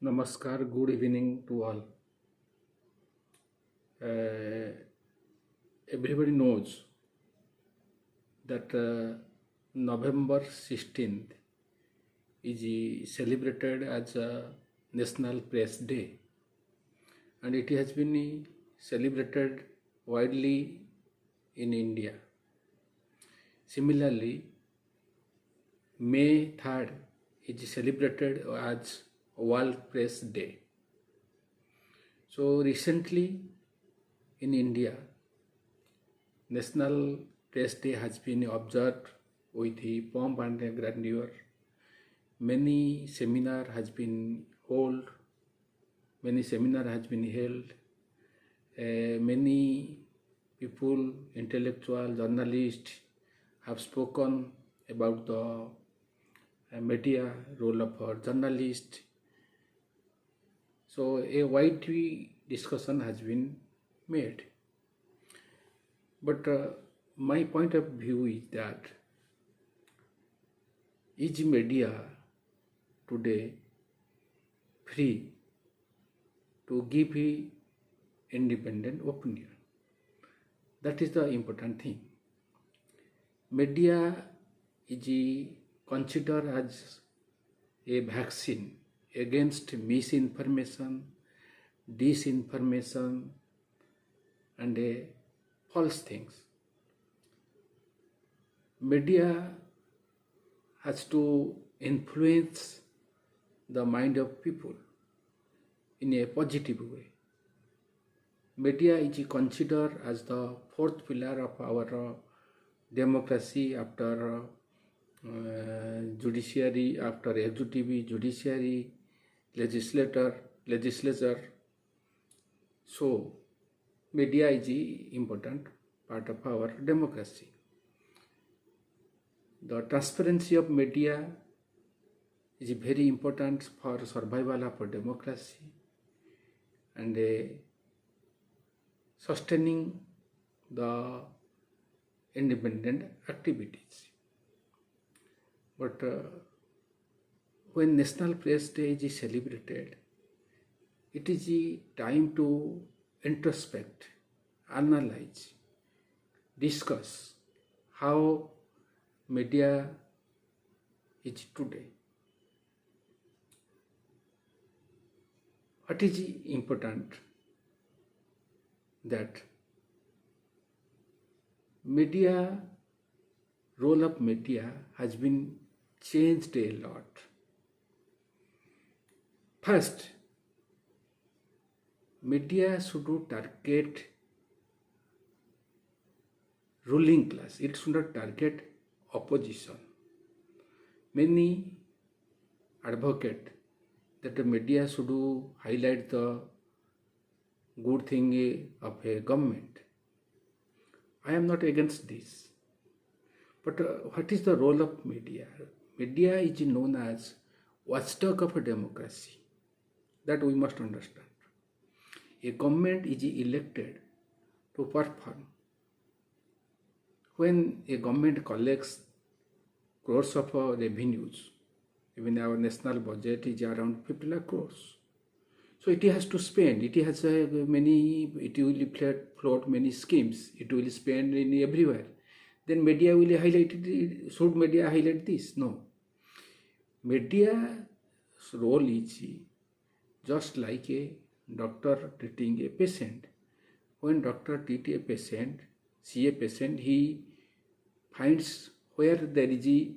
Namaskar, good evening to all. Uh, Everybody knows that November 16th is celebrated as a National Press Day, and it has been celebrated widely in India. Similarly, May 3rd is celebrated as World Press Day. So recently in India, National Press Day has been observed with the pomp and grandeur. Many seminar has been held. Many seminar has been held. Many people, intellectual, journalists, have spoken about the media role of a journalist. So a wide discussion has been made. But my point of view is that is media today free to give independent opinion? That is the important thing. Media is considered as a vaccine against misinformation, disinformation, and false things. Media has to influence the mind of people in a positive way. Media is considered as the fourth pillar of our democracy after judiciary, after executive, judiciary, legislature. So, media is an important part of our democracy. The transparency of media is very important for survival of a democracy and sustaining the independent activities. But when National Press Day is celebrated, it is a time to introspect, analyze, discuss how media is today. What is important that media, role of media has been changed a lot. First, media should target ruling class. It should not target opposition. Many advocate that the media should highlight the good thing of a government. I am not against this. But what is the role of media? Media is known as watchdog of a democracy. That we must understand. A government is elected to perform. When a government collects crores of revenues, even our national budget is around 50 lakh crores. So it has to spend. It has it will float many schemes. It will spend in everywhere. Then media will highlight it. Should media highlight this? No. Media's role is just like a doctor treating a patient. When doctor treats a patient, see a patient, he finds where there is a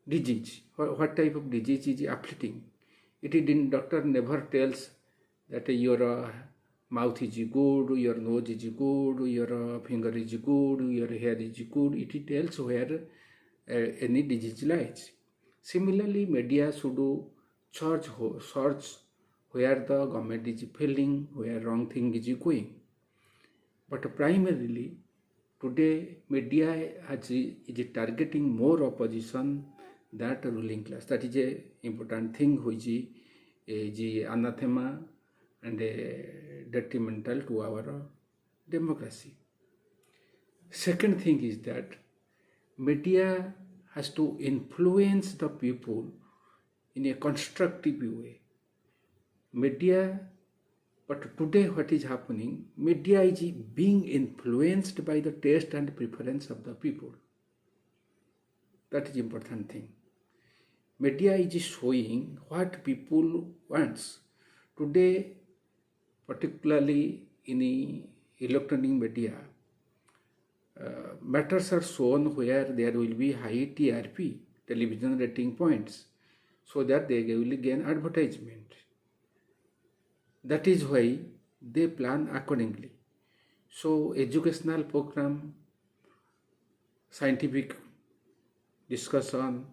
disease, what type of disease is afflicting. It is doctor never tells that your mouth is good, your nose is good, your finger is good, your hair is good. It tells where any disease lies. Similarly, media should search where the government is failing, where wrong thing is going. But primarily, today media is targeting more opposition than ruling class. That is a important thing which is anathema and detrimental to our democracy. Second thing is that media has to influence the people in a constructive way. media. But today what is happening, media is being influenced by the taste and preference of the people. That is important thing. Media is showing what people wants. Today, particularly in electronic media, matters are shown where there will be high TRP, television rating points, so that they will gain advertisement. That is why they plan accordingly. So educational program, scientific discussion,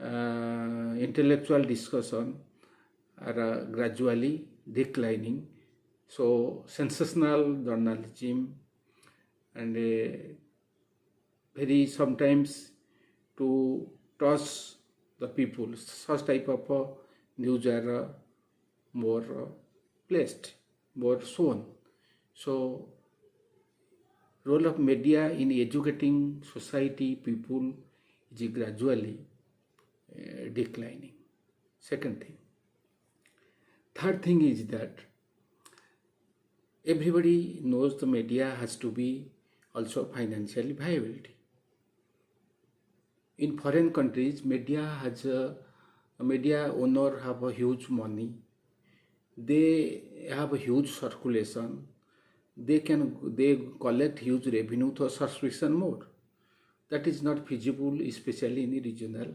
intellectual discussion are gradually declining. So sensational journalism and very sometimes to toss the people, such type of news are more placed, more shown. So role of media in educating society, people is gradually declining. Second thing. Third thing is that everybody knows the media has to be also financially viability. In foreign countries, media owner have a huge money. They have a huge circulation. They collect huge revenue through subscription mode. That is not feasible, especially in regional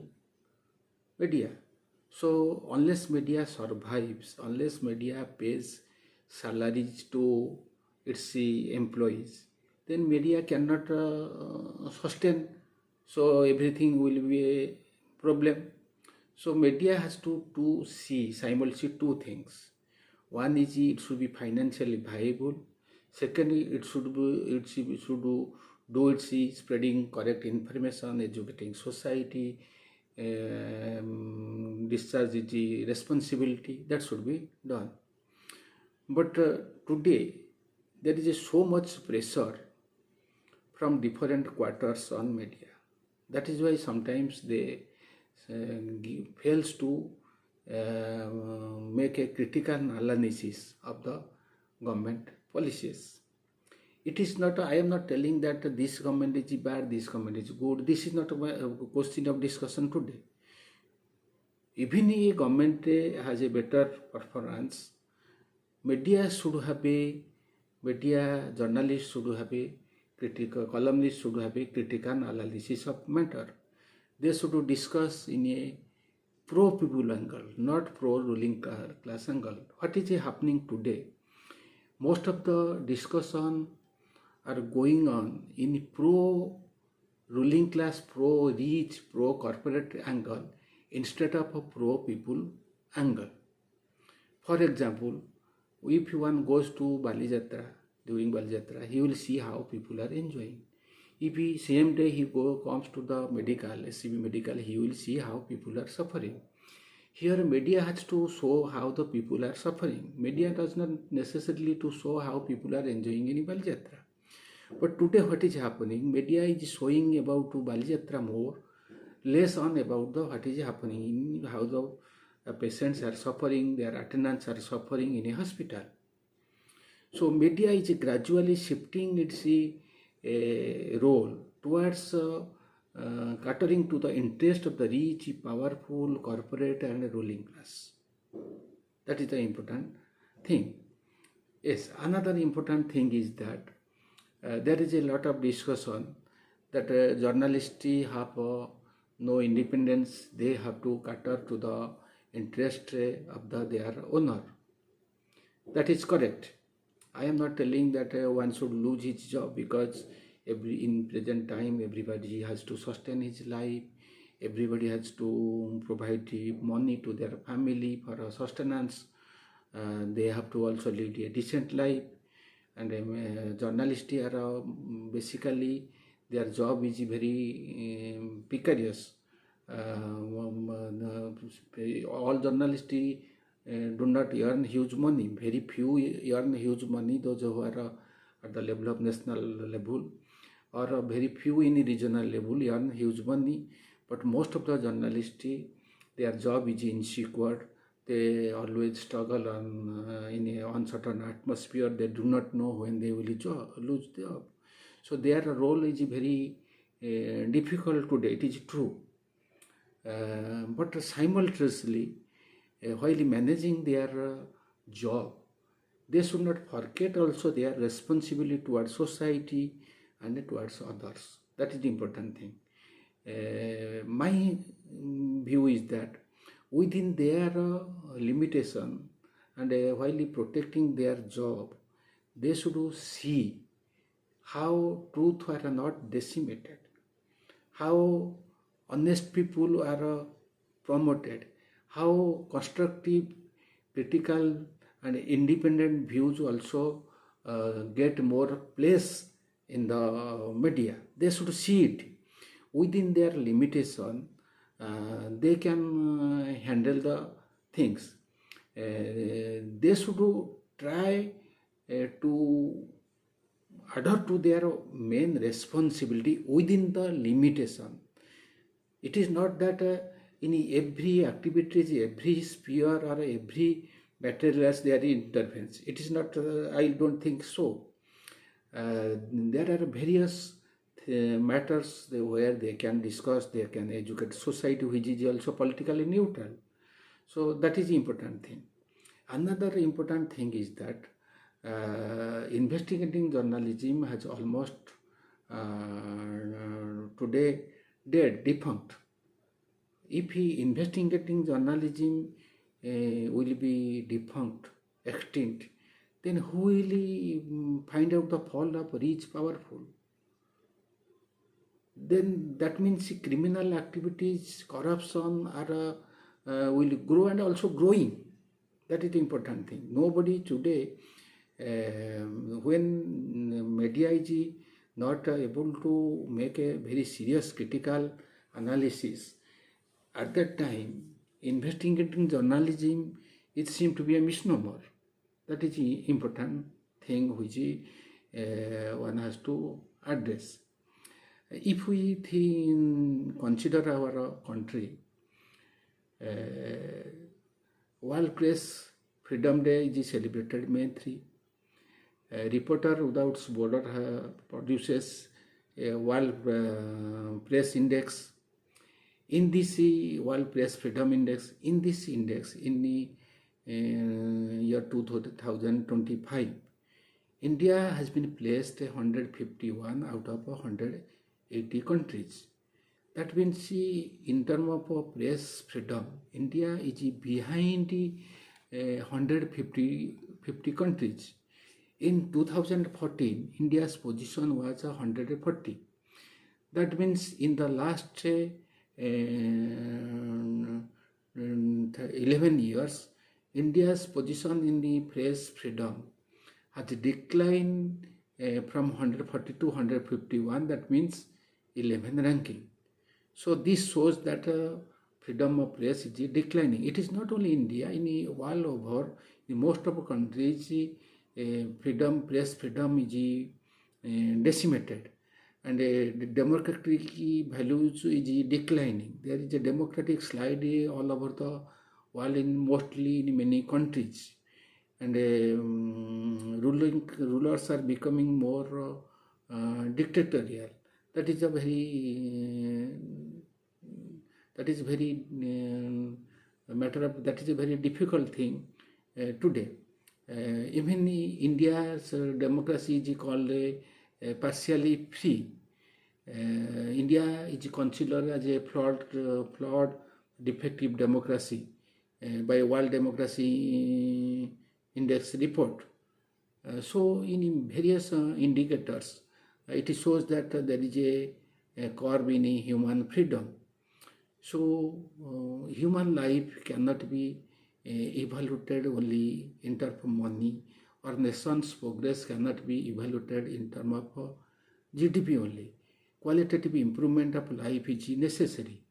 media. So unless media survives, unless media pays salaries to its employees, then media cannot sustain. So everything will be a problem. So media has to see simultaneously two things. One is it should be financially viable. Secondly, it should do its spreading correct information, educating society, discharge its responsibility. That should be done. But today there is so much pressure from different quarters on media. That is why sometimes they fails to make a critical analysis of the government policies. It is not, I am not telling that this government is bad, this government is good. This is not a question of discussion today. Even if a government has a better performance, media journalists should have a critical, columnists should have a critical analysis of matter. They should discuss in a pro-people angle, not pro-ruling class angle. What is happening today? Most of the discussion are going on in pro-ruling class, pro-rich, pro-corporate angle instead of a pro-people angle. For example, if one goes to Balijatra, during Balijatra, he will see how people are enjoying. If he, same day he comes to the medical, SCB medical, he will see how people are suffering. Here media has to show how the people are suffering. Media does not necessarily to show how people are enjoying in Balijatra. But today what is happening, media is showing about to Balijatra more, less on about the what is happening, how the patients are suffering, their attendants are suffering in a hospital. So media is gradually shifting its role towards catering to the interest of the rich, powerful, corporate and ruling class. That is the important thing. Yes, another important thing is that there is a lot of discussion that journalists have no independence. They have to cater to the interest of their owner. That is correct. I am not telling that one should lose his job, because in present time everybody has to sustain his life. Everybody has to provide money to their family for sustenance. They have to also lead a decent life. And journalists are basically their job is very precarious. All journalists do not earn huge money. Very few earn huge money, those who are at the level of national level, or very few in regional level earn huge money. But most of the journalists, their job is insecure. They always struggle in an uncertain atmosphere. They do not know when they will lose job. So their role is very difficult today. It is true. But simultaneously, while managing their job, they should not forget also their responsibility towards society and towards others. That is the important thing. My view is that within their limitation and while protecting their job, they should see how truth are not decimated, how honest people are promoted, how constructive, critical and independent views also get more place in the media. They should see it within their limitation. They can handle the things. They should try to adhere to their main responsibility within the limitation. It is not that in every activity, every sphere or every material there intervenes. It is not, I don't think so. There are various matters where they can discuss, they can educate society, which is also politically neutral. So that is the important thing. Another important thing is that investigating journalism has almost today defunct. If investigating journalism will be defunct, extinct, then who will find out the fall of rich, powerful? Then that means criminal activities, corruption are will grow and also growing. That is the important thing. Nobody today, when media is not able to make a very serious critical analysis, at that time, investigating journalism, it seemed to be a misnomer. That is the important thing which one has to address. If we consider our country, World Press Freedom Day is celebrated May 3. Reporter Without Borders produces a World Press Index. In this World Press Freedom Index, in this index, in the year 2025, India has been placed 151 out of 180 countries. That means in terms of press freedom, India is behind 150 countries. In 2014, India's position was 140. That means in the last 11 years, India's position in the press freedom has declined from 140 to 151. That means 11 ranking. So this shows that freedom of press is declining. It is not only India, in all over, in most of the countries, press freedom is decimated, and democratic values is declining. There is a democratic slide all over the world, mostly in many countries, and rulers are becoming more dictatorial. That is a very difficult thing today. Even India's democracy is called partially free. India is considered as a flawed, defective democracy by World Democracy Index report. So in various indicators, it shows that there is a curve in human freedom. So human life cannot be evaluated only in terms of money, or nation's progress cannot be evaluated in terms of GDP only. Qualitative improvement of life is necessary.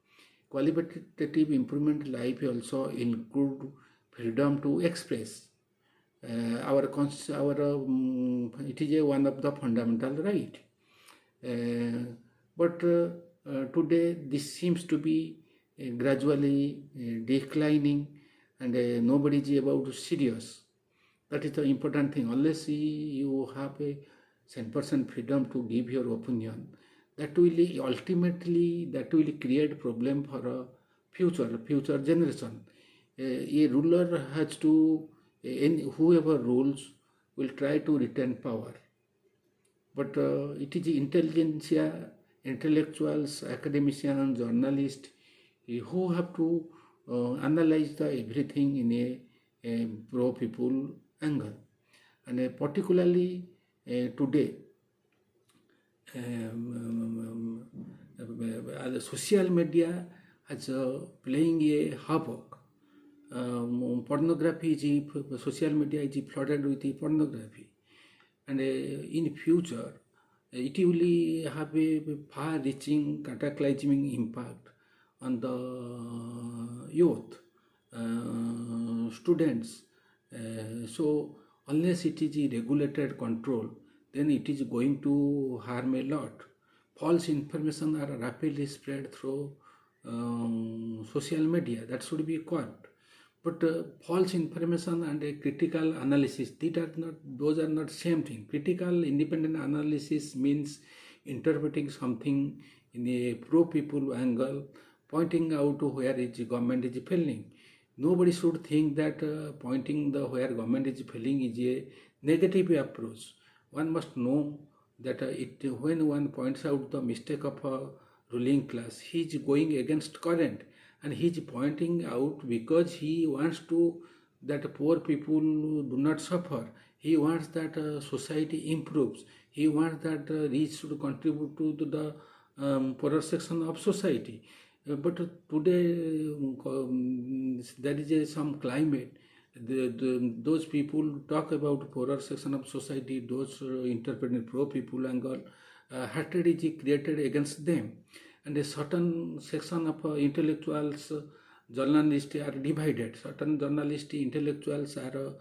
Qualitative improvement life also include freedom to express. It is one of the fundamental right. But today this seems to be gradually declining, and nobody is about serious. That is the important thing. Unless you have a 100% freedom to give your opinion, that will ultimately create problem for a future generation. A ruler has to, whoever rules will try to retain power. But it is intelligentsia, intellectuals, academicians, journalists who have to analyze the everything in a pro-people angle. And particularly today, the social media has playing a havoc. Pornography is, social media is flooded with pornography, and in future it will have a far-reaching cataclysmic impact on the youth, students. So unless it is a regulated control, then it is going to harm a lot. False information are rapidly spread through social media. That should be caught. But false information and a critical analysis, those are not same thing. Critical independent analysis means interpreting something in a pro-people angle, pointing out to where government is failing. Nobody should think that pointing the where government is failing is a negative approach. One must know that when one points out the mistake of a ruling class, he is going against current, and he is pointing out because he wants to that poor people do not suffer. He wants that society improves. He wants that rich should contribute to the poorer section of society. But today there is some climate. Those people talk about poorer section of society, those interpreting pro-people angle, hatred is created against them. And a certain section of intellectuals, journalists are divided. Certain journalists, intellectuals are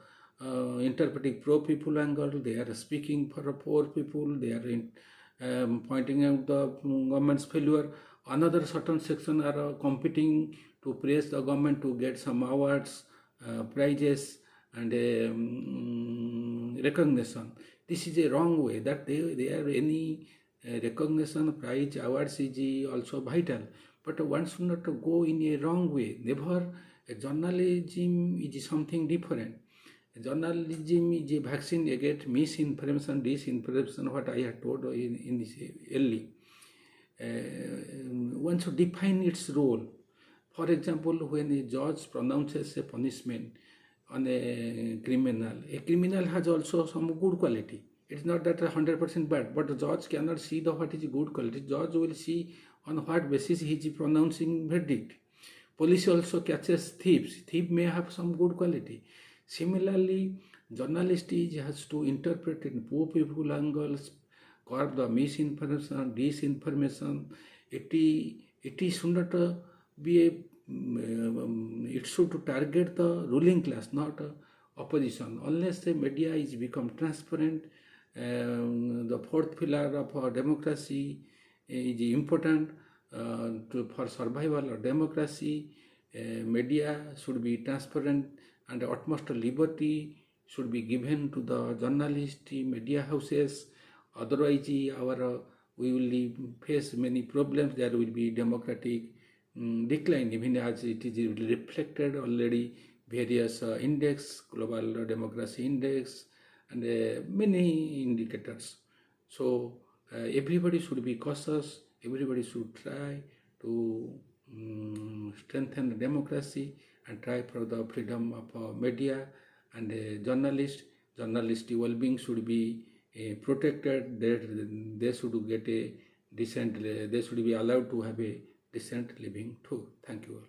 interpreting pro-people angle. They are speaking for poor people. They are pointing out the government's failure. Another certain section are competing to praise the government to get some awards, prizes, and recognition. This is a wrong way. That they are any recognition, prize, awards is also vital, but one should not go in a wrong way. Never. Journalism is something different. Journalism is a vaccine against misinformation, disinformation, what I had told in this early. One should define its role. For example, when a judge pronounces a punishment on a criminal has also some good quality. It's not that 100% bad, but the judge cannot see what is good quality. Judge will see on what basis he is pronouncing verdict. Police also catches thieves. Thief may have some good quality. Similarly, journalist has to interpret in poor people angles, curb the misinformation, disinformation. It should not be a. It should target the ruling class, not opposition. Unless the media is become transparent, the fourth pillar of democracy is important for survival of democracy. Media should be transparent, and utmost liberty should be given to the journalist, media houses. Otherwise, we will face many problems. There will be democratic decline, even as it is reflected already various index, global democracy index, and many indicators. So everybody should be cautious. Everybody should try to strengthen democracy and try for the freedom of media and journalists. Journalist well-being should be protected. They should get a decent. They should be allowed to have a decent living too. Thank you all.